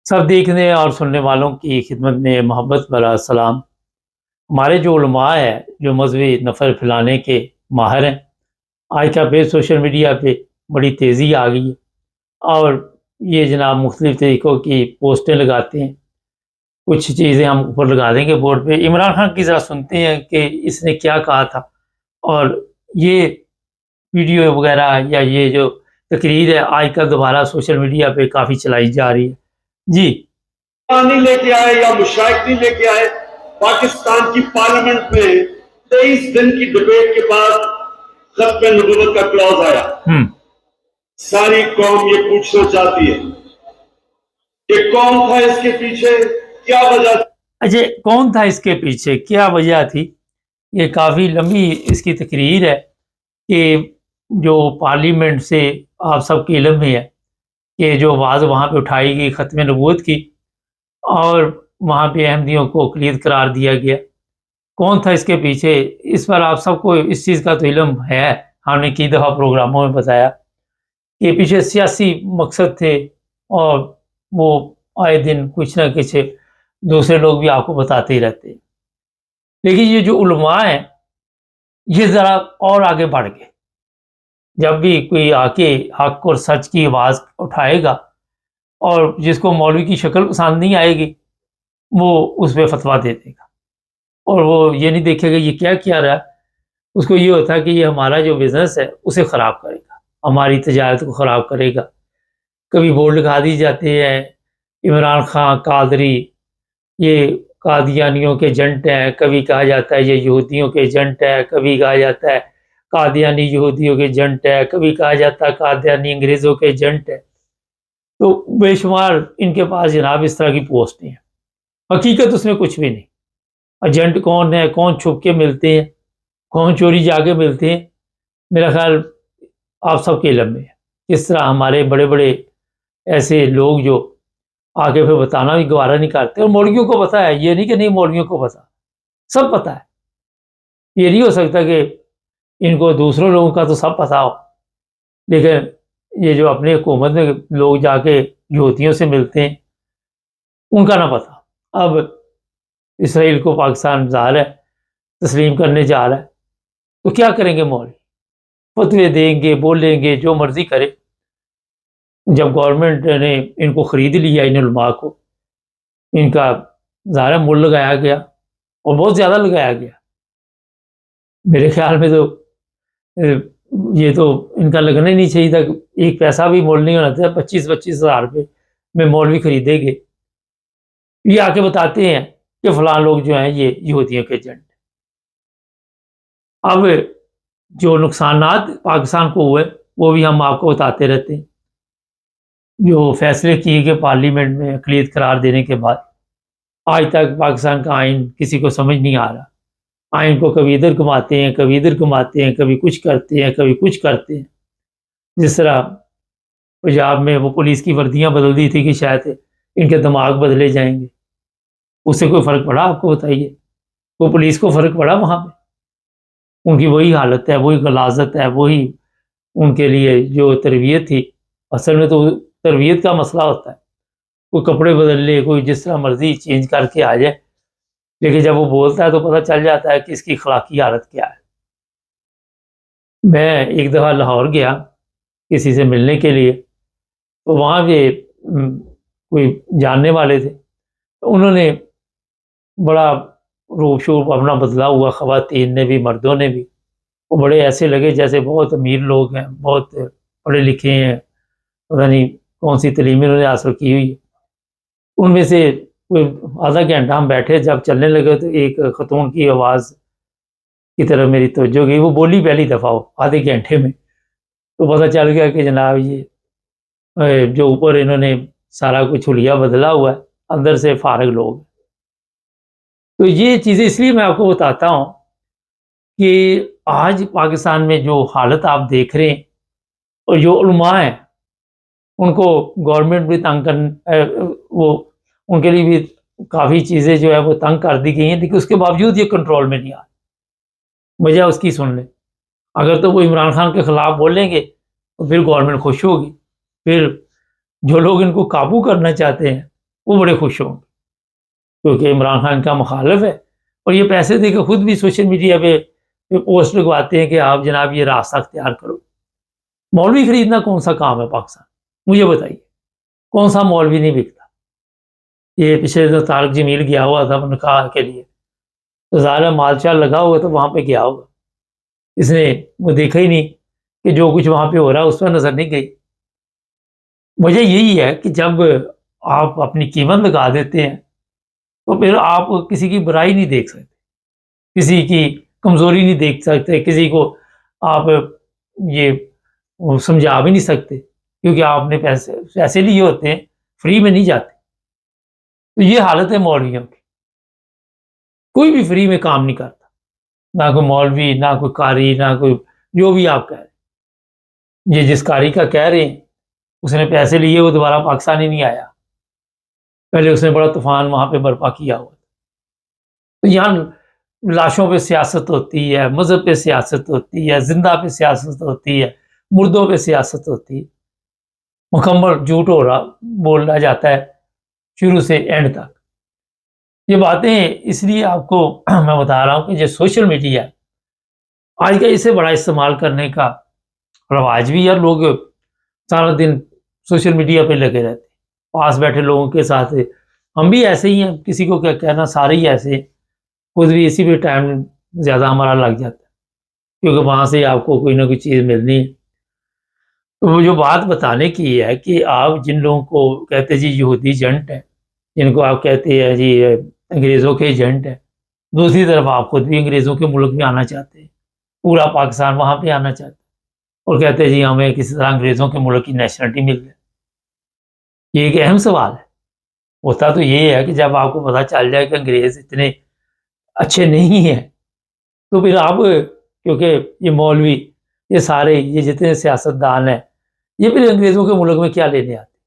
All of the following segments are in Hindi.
सब देखने और सुनने वालों की खिदमत में मोहब्बत भरा सलाम। हमारे जो उलमा है, जो मजहबी नफ़र फैलाने के माहिर हैं, आज का पे सोशल मीडिया पे बड़ी तेज़ी आ गई है और ये जनाब मुख्तलिफ़ तरीक़ों की पोस्टें लगाते हैं। कुछ चीज़ें हम ऊपर लगा देंगे बोर्ड पे। इमरान खान की ज़रा सुनते हैं कि इसने क्या कहा था, और ये वीडियो वगैरह या ये जो तकरीर है आजकल दोबारा सोशल मीडिया पे काफ़ी चलाई जा रही है। जी। नहीं लेके आए या मुशाइख नहीं लेके आए। पाकिस्तान की पार्लियामेंट में 23 दिन की डिबेट के बाद खत्म नबूवत का क्लॉज आया। सारी कौम ये पूछना चाहती है कि कौन था इसके पीछे, क्या वजह थी? अच्छा, कौन था इसके पीछे, क्या वजह थी? ये काफ़ी लंबी इसकी तकरीर है कि जो पार्लियामेंट से आप सबके इल्म में है कि जो आवाज़ वहाँ पे उठाई गई ख़त्म नबूवत की, और वहाँ पे अहमदियों को अक़लियत करार दिया गया। कौन था इसके पीछे? इस पर आप सबको इस चीज़ का तो इल्म है, हमने कई दफ़ा प्रोग्रामों में बताया कि पीछे सियासी मकसद थे, और वो आए दिन कुछ ना कुछ दूसरे लोग भी आपको बताते ही रहते हैं। लेकिन ये जो उलमा हैं, ये ज़रा और आगे बढ़ गए। जब भी कोई आके हक और सच की आवाज़ उठाएगा और जिसको मौलवी की शक्ल पसंद नहीं आएगी, वो उस पे फतवा दे देगा, और वो ये नहीं देखेगा ये क्या किया रहा है। उसको ये होता है कि ये हमारा जो बिज़नेस है उसे ख़राब करेगा, हमारी तजारत को ख़राब करेगा। कभी बोर्ड लगा दी जाते हैं, इमरान खां कादरी ये कादियानियों के एजेंट हैं, कभी कहा जाता है ये यहूदियों के एजेंट है, कभी कहा जाता है कादियानी यहूदियों के एजेंट है, कभी कहा जाता है कादियानी अंग्रेज़ों के एजेंट है। तो बेशुमार इनके पास जनाब इस तरह की पोस्टें हैं। हकीकत उसमें कुछ भी नहीं। एजेंट कौन है, कौन छुप के मिलते हैं, कौन चोरी जाके मिलते हैं, मेरा ख्याल आप सबके इल्म में है। इस तरह हमारे बड़े बड़े ऐसे लोग जो आगे फिर बताना भी गवारा नहीं करते, और मौलवियों को पता है, ये नहीं कि नहीं मौलवियों को पता, सब पता है। ये नहीं हो सकता कि इनको दूसरों लोगों का तो सब पता हो, लेकिन ये जो अपनी हुकूमत में लोग जाके यहूदियों से मिलते हैं, उनका ना पता। अब इसराइल को पाकिस्तान ज़ाहिर है तस्लीम करने जा रहा है, तो क्या करेंगे मौलवी? फतवे देंगे, बोलेंगे, जो मर्जी करे। जब गवर्नमेंट ने इनको खरीद लिया, इन उलमा को, इनका ज़ाहिर है मूल्य लगाया गया, और बहुत ज़्यादा लगाया गया। मेरे ख्याल में तो ये तो इनका लगना ही नहीं चाहिए था। एक पैसा भी मोल नहीं होना था। 25-25 हज़ार रुपये में मौलवी खरीदेंगे। ये आके बताते हैं कि फलां लोग जो हैं ये यहूदियों के एजेंट। अब जो नुकसानात पाकिस्तान को हुए वो भी हम आपको बताते रहते हैं। जो फैसले किए गए पार्लियामेंट में अक़लियत करार देने के बाद, आज तक पाकिस्तान का आइन किसी को समझ नहीं आ रहा। आइन को कभी इधर घुमाते हैं, कभी इधर घुमाते हैं, कभी कुछ करते हैं, कभी कुछ करते हैं। जिस तरह पंजाब में वो पुलिस की वर्दियाँ बदल दी थी कि शायद इनके दिमाग बदले जाएँगे। उससे कोई फ़र्क पड़ा आपको बताइए? वो पुलिस को फ़र्क पड़ा वहाँ पे? उनकी वही हालत है, वही गलाज़त है, वही उनके लिए जो तरबियत थी। असल में तो तरबियत का मसला होता है। कोई कपड़े बदल ले, कोई जिस तरह मर्ज़ी चेंज करके आ जाए, लेकिन जब वो बोलता है तो पता चल जाता है कि इसकी अखलाकी हालत क्या है। मैं एक दफ़ा लाहौर गया किसी से मिलने के लिए, तो वहाँ पे कोई जानने वाले थे, तो उन्होंने बड़ा रूप-शूप अपना बदला हुआ, ख़वातीन ने भी, मर्दों ने भी। वो बड़े ऐसे लगे जैसे बहुत अमीर लोग हैं, बहुत पढ़े लिखे हैं, पता नहीं कौन-सी तलीम इन्होंने हासिल की हुई है। उनमें से कोई आधा घंटा हम बैठे, जब चलने लगे तो एक ख़तून की आवाज़ की तरफ मेरी तवज्जो गई। वो बोली पहली दफ़ा वो आधे घंटे में, तो पता चल गया कि जनाब ये जो ऊपर इन्होंने सारा कुछ हुलिया बदला हुआ है, अंदर से फ़ारिग लोग। तो ये चीज़ें इसलिए मैं आपको बताता हूँ कि आज पाकिस्तान में जो हालत आप देख रहे हैं, और जो उलमा हैं, उनको गवर्नमेंट भी तंग वो उनके लिए भी काफ़ी चीज़ें जो है वो तंग कर दी गई हैं, लेकिन उसके बावजूद ये कंट्रोल में नहीं आ रही। वजह उसकी सुन लें। अगर तो वो इमरान खान के ख़िलाफ़ बोलेंगे तो फिर गवर्नमेंट खुश होगी। फिर जो लोग इनको काबू करना चाहते हैं वो बड़े खुश होंगे, क्योंकि इमरान खान का मुखालिफ है और ये पैसे देकर खुद भी सोशल मीडिया पे पोस्ट लगवाते हैं कि आप जनाब ये रास्ता अख्तियार करो। मौलवी खरीदना कौन सा काम है पाकिस्तान, मुझे बताइए, कौन सा मौलवी नहीं बिकता। ये पिछले दिन तारक जमील गया हुआ था निकाह के लिए, तो ज़ाहिर माल चाल लगा हुआ तो वहाँ पे गया होगा, इसने वो देखा ही नहीं कि जो कुछ वहाँ पे हो रहा है उस पर नज़र नहीं गई। वजह यही है कि जब आप अपनी कीमत लगा देते हैं तो फिर आप किसी की बुराई नहीं देख सकते, किसी की कमज़ोरी नहीं देख सकते, किसी को आप ये समझा भी नहीं सकते, क्योंकि आपने पैसे लिए होते हैं, फ्री में नहीं जाते। तो ये हालत है मौलवियों की, कोई भी फ्री में काम नहीं करता, ना कोई मौलवी, ना कोई कारी, ना कोई जो भी आप कह रहे हैं। ये जिस कारी का कह रहे हैं उसने पैसे लिए, वो दोबारा पाकिस्तान ही नहीं आया, पहले उसने बड़ा तूफान वहाँ पे बर्पा किया हुआ। तो यहाँ लाशों पे सियासत होती है, मज़हब पे सियासत होती है, जिंदा पे सियासत होती है, मुर्दों पे सियासत होती है, मुकम्मल झूठ हो रहा बोला जाता है शुरू से एंड तक। ये बातें इसलिए आपको मैं बता रहा हूँ कि जो सोशल मीडिया है आज का, इसे बड़ा इस्तेमाल करने का रवाज भी है, लोग सारा दिन सोशल मीडिया पे लगे रहते, पास बैठे लोगों के साथ। हम भी ऐसे ही हैं, किसी को क्या कहना, सारे ही ऐसे, खुद भी इसी पे टाइम ज़्यादा हमारा लग जाता है, क्योंकि वहाँ से आपको कोई ना कोई चीज़ मिलनी है। तो वो जो बात बताने की है कि आप जिन लोगों को कहते हैं जी यहूदी एजेंट है, जिनको आप कहते हैं जी अंग्रेज़ों के एजेंट है, दूसरी तरफ आप खुद भी अंग्रेज़ों के मुल्क में आना चाहते हैं, पूरा पाकिस्तान वहाँ पे आना चाहते हैं और कहते हैं जी हमें किसी तरह अंग्रेज़ों के मुल्क की नेशनलिटी मिल जाए। ये एक अहम सवाल है। होता तो ये है कि जब आपको पता चल जाए कि अंग्रेज़ इतने अच्छे नहीं हैं, तो फिर आप, क्योंकि ये मौलवी, ये सारे, ये जितने सियासतदान हैं, ये फिर अंग्रेज़ों के मुल्क में क्या लेने आते?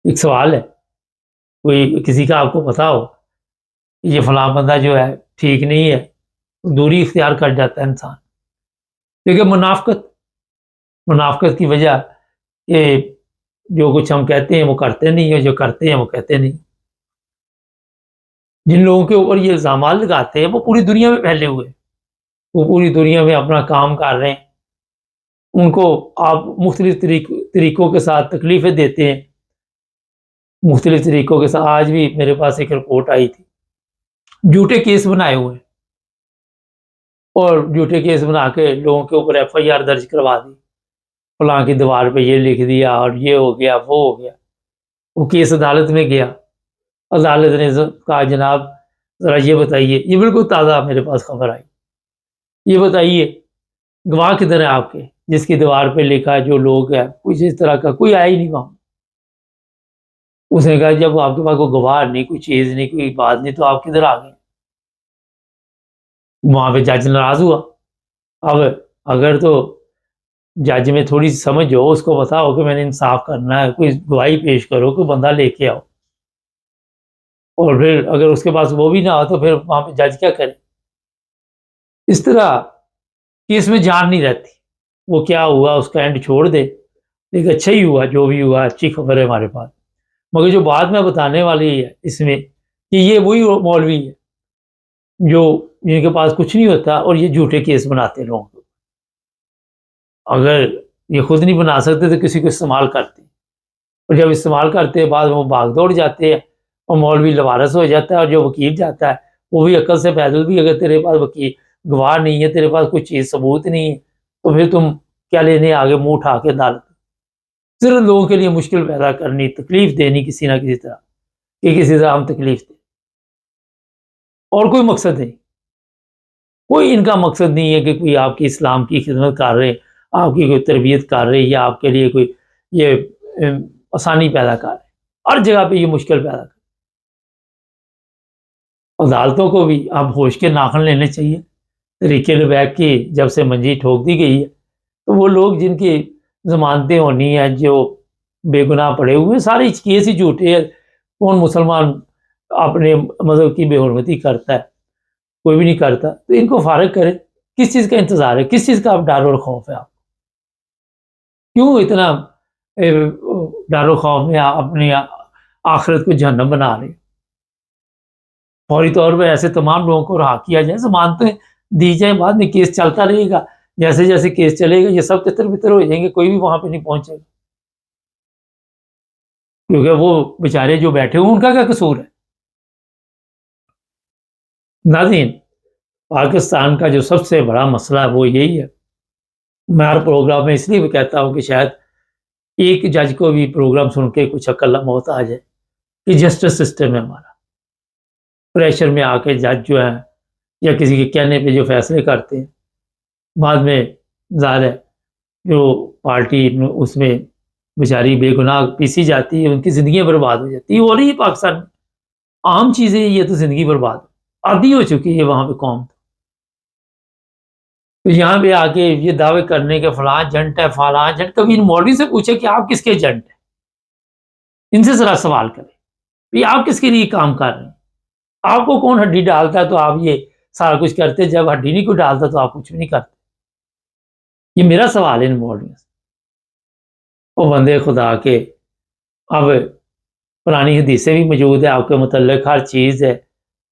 एक सवाल है, कोई किसी का आपको पता हो कि ये फलां बंदा जो है ठीक नहीं है, तो दूरी इख्तियार कर जाता है इंसान, क्योंकि मुनाफ़िकत की वजह ये जो कुछ हम कहते हैं वो करते नहीं है, जो करते हैं वो कहते नहीं। जिन लोगों के ऊपर ये इल्ज़ामात लगाते हैं वो पूरी दुनिया में फैले हुए हैं, वो पूरी दुनिया में अपना काम कर रहे हैं, उनको आप मुख्तलिफ तरीक़ों के साथ तकलीफ़ें देते हैं, मुख्तलिफ तरीक़ों के साथ। आज भी मेरे पास एक रिपोर्ट आई थी, झूठे केस बनाए हुए हैं और झूठे केस बना के लोगों के ऊपर FIR दर्ज करवा दी, फलां की दीवार पे ये लिख दिया और ये हो गया, वो हो गया। वो केस अदालत में गया, अदालत ने कहा जनाब ज़रा ये बताइए, ये बिल्कुल ताज़ा मेरे पास खबर आई, ये बताइए गवाह किधर है आपके, जिसकी दीवार पे लिखा है जो लोग हैं, कुछ इस तरह का कोई आया ही नहीं वहाँ। उसने कहा जब आपके पास कोई गवाह नहीं, कोई चीज़ नहीं, कोई बात नहीं, तो आप किधर आ गए? वहाँ पे जज नाराज़ हुआ। अब अगर तो जज में थोड़ी सी समझ हो, उसको पता हो कि मैंने इंसाफ करना है, कोई गवाही पेश करो, कोई बंदा लेके आओ, और फिर अगर उसके पास वो भी ना हो तो फिर वहाँ पे जज क्या करे? इस तरह केस में जान नहीं रहती, वो क्या हुआ उसका एंड छोड़ दे, लेकिन अच्छा ही हुआ, जो भी हुआ अच्छी खबर है हमारे पास। मगर जो बात मैं बताने वाली है इसमें, कि ये वही मौलवी है जो जिनके पास कुछ नहीं होता और ये झूठे केस बनाते लोगों को। अगर ये खुद नहीं बना सकते तो किसी को इस्तेमाल करते, और जब इस्तेमाल करते हैं बाद में वो भाग दौड़ जाते हैं और मौलवी लवारस हो जाता है, और जो वकील जाता है वो भी अक्ल से पैदल भी, अगर तेरे पास वकील गवाह नहीं है, तेरे पास कोई चीज़ सबूत नहीं है, तो फिर तुम क्या लेने आगे मुँह उठा के अदालत? सिर्फ लोगों के लिए मुश्किल पैदा करनी, तकलीफ देनी किसी ना किसी तरह, कि किसी तरह हम तकलीफ दें, और कोई मकसद नहीं। कोई इनका मकसद नहीं है कि कोई आपकी इस्लाम की खिदमत कर रहे, आपकी कोई तरबियत कर रहे, या आपके लिए कोई ये आसानी पैदा कर रहे। हर जगह पे ये मुश्किल पैदा कर। अदालतों को भी अब होश के नाखन लेने चाहिए। तरीके लबैक की जब से मंजी ठोक दी गई है, तो वो लोग जिनकी ज़मानतें होनी है, जो बेगुनाह पड़े हुए हैं, सारे केस ही झूठे हैं। कौन मुसलमान अपने मज़हब की बेहुरमती करता है? कोई भी नहीं करता। तो इनको फारिग करें। किस चीज़ का इंतज़ार है? किस चीज़ का आप डर और खौफ है आपको? क्यों इतना डर और खौफ में अपने आखिरत को जहन्नम बना रहे। फौरी तौर पर ऐसे तमाम लोगों को रहा किया जाए, जमानतें दी जाए, बाद में केस चलता रहेगा। जैसे जैसे केस चलेगा ये सब तितर बितर हो जाएंगे, कोई भी वहां पे नहीं पहुंचेगा, क्योंकि वो बेचारे जो बैठे हुए उनका क्या कसूर है। नाज़रीन, पाकिस्तान का जो सबसे बड़ा मसला है वो यही है। मैं हर प्रोग्राम में इसलिए भी कहता हूँ कि शायद एक जज को भी प्रोग्राम सुन के कुछ अकल मौत आ जाए कि जस्टिस सिस्टम है हमारा। प्रेशर में आके जज जो है या किसी के कहने पे जो फैसले करते हैं, बाद में ज़ाहिर है जो पार्टी उसमें बेचारी बेगुनाह पीसी जाती है, उनकी ज़िंदगी बर्बाद हो जाती है। और ये पाकिस्तान में आम चीज़ें, ये तो ज़िंदगी बर्बाद आदि हो चुकी है वहाँ पे कौम। तो यहाँ पे आके ये दावे करने के फलां एजेंट है, फलां एजेंट, कभी इन मौलवी से पूछे कि आप किसके एजेंट हैं, इनसे ज़रा सवाल करें कि आप किसके लिए काम कर रहे हैं। आपको कौन हड्डी डालता है तो आप ये सारा कुछ करते, जब हड्डी नहीं को डालता तो आप कुछ भी नहीं करते। ये मेरा सवाल है इन मौलवियों से। वो बंदे खुदा के, अब पुरानी हदीसें भी मौजूद है आपके मुतल्लिक, हर चीज़ है,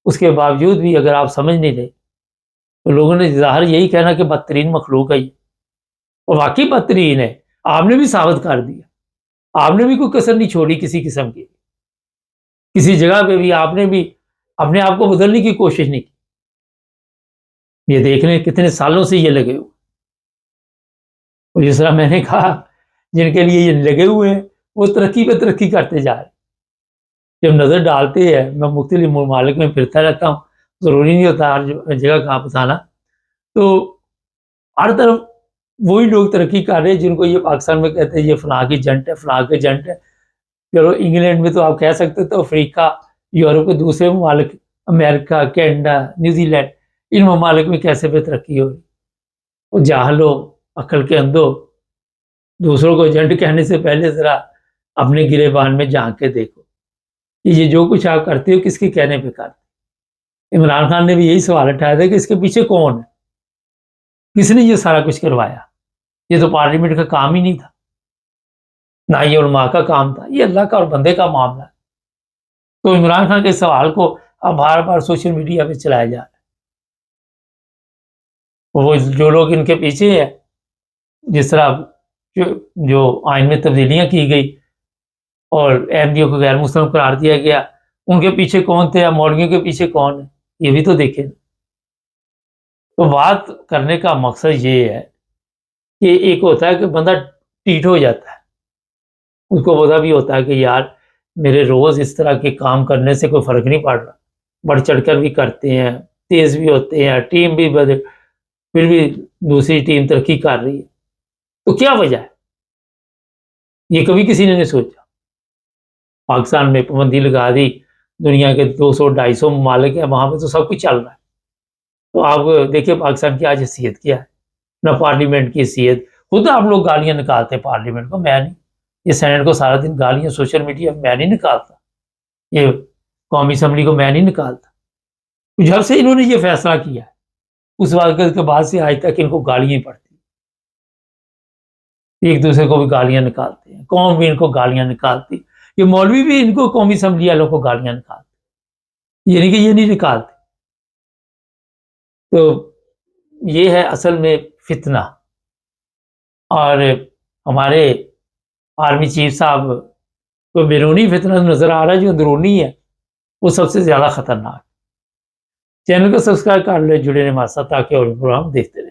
उसके बावजूद भी अगर आप समझ नहीं रहे तो लोगों ने ज़ाहिर यही कहना कि बदतरीन मखलूक है ये, और वाकई बदतरीन है। आपने भी साबित कर दिया, आपने भी कोई कसर नहीं छोड़ी किसी किस्म की, किसी जगह पे भी आपने भी अपने आप को बदलने की कोशिश नहीं की। ये देख लें कितने सालों से ये लगे हुए, और जिस तरह मैंने कहा जिनके लिए ये लगे हुए हैं वो तरक्की पे तरक्की करते जा रहे। जब नज़र डालते हैं, मैं मुख्तलिफ ममालिक में फिरता रहता हूँ, ज़रूरी नहीं होता हर जगह कहाँ बताना, तो हर तरफ वही लोग तरक्की कर रहे हैं जिनको ये पाकिस्तान में कहते हैं ये फलां की एजेंट है, फलां के एजेंट है। चलो इंग्लैंड में तो आप कह सकते तो अफ्रीका, यूरोप के दूसरे ममालिक, अमेरिका, कैनेडा, न्यूजीलैंड, इन ममालिक में कैसे पे तरक्की हो रही। और जाहलो, अक्ल के अंधो, दूसरों को एजेंट कहने से पहले ज़रा अपने गिरेबान में झांक के देखो कि ये जो कुछ आप करते हो किसके कहने पे करते। इमरान खान ने भी यही सवाल उठाया था कि इसके पीछे कौन है, किसने ये सारा कुछ करवाया। ये तो पार्लियामेंट का काम ही नहीं था, ना ये उलमा का काम था, ये अल्लाह का और बंदे का मामला है। तो इमरान खान के सवाल को अब बार बार सोशल मीडिया पे चलाया जा रहा है। वो जो लोग इनके पीछे है, जिस तरह जो आइन में तब्दीलियां की गई और अहमदियों को गैर मुस्लिम करार दिया गया, उनके पीछे कौन थे या मौलवियों के पीछे कौन है, ये भी तो देखें। तो बात करने का मकसद ये है कि एक होता है कि बंदा टीट हो जाता है, उसको पता भी होता है कि यार मेरे रोज़ इस तरह के काम करने से कोई फ़र्क नहीं पड़ रहा, बढ़ चढ़कर भी करते हैं, तेज़ भी होते हैं, टीम भी बदल, फिर भी दूसरी टीम तरक्की कर रही है, तो क्या वजह है? ये कभी किसी ने नहीं सोचा। पाकिस्तान में पाबंदी लगा दी, दुनिया के 200-250 ममालिक हैं, वहाँ पे तो सब कुछ चल रहा है। तो आप देखिए पाकिस्तान की आज हैसियत क्या है, ना पार्लियामेंट की हैसियत। खुद आप लोग गालियाँ निकालते हैं पार्लियामेंट को, मैं नहीं। ये सेनेट को सारा दिन गालियाँ सोशल मीडिया में मैं नहीं निकालता, ये कौमी असम्बली को मैं नहीं निकालता। जब से इन्होंने ये फैसला किया है उस वाक़े के बाद से आज तक इनको गालियाँ पड़ती, एक दूसरे को भी गालियाँ निकालते हैं, कौम भी इनको गालियाँ निकालती, ये मौलवी भी इनको कौमी असम्बली वालों को गालियाँ निकालते, ये नहीं कि ये नहीं निकालते। तो ये है असल में फितना। और हमारे आर्मी चीफ साहब को बैरूनी फितना नज़र आ रहा है, जो अंदरूनी है वो सबसे ज़्यादा ख़तरनाक। चैनल को सब्सक्राइब कर ले, जुड़े रहे हमारे साथ ताकि और प्रोग्राम देखते रहें।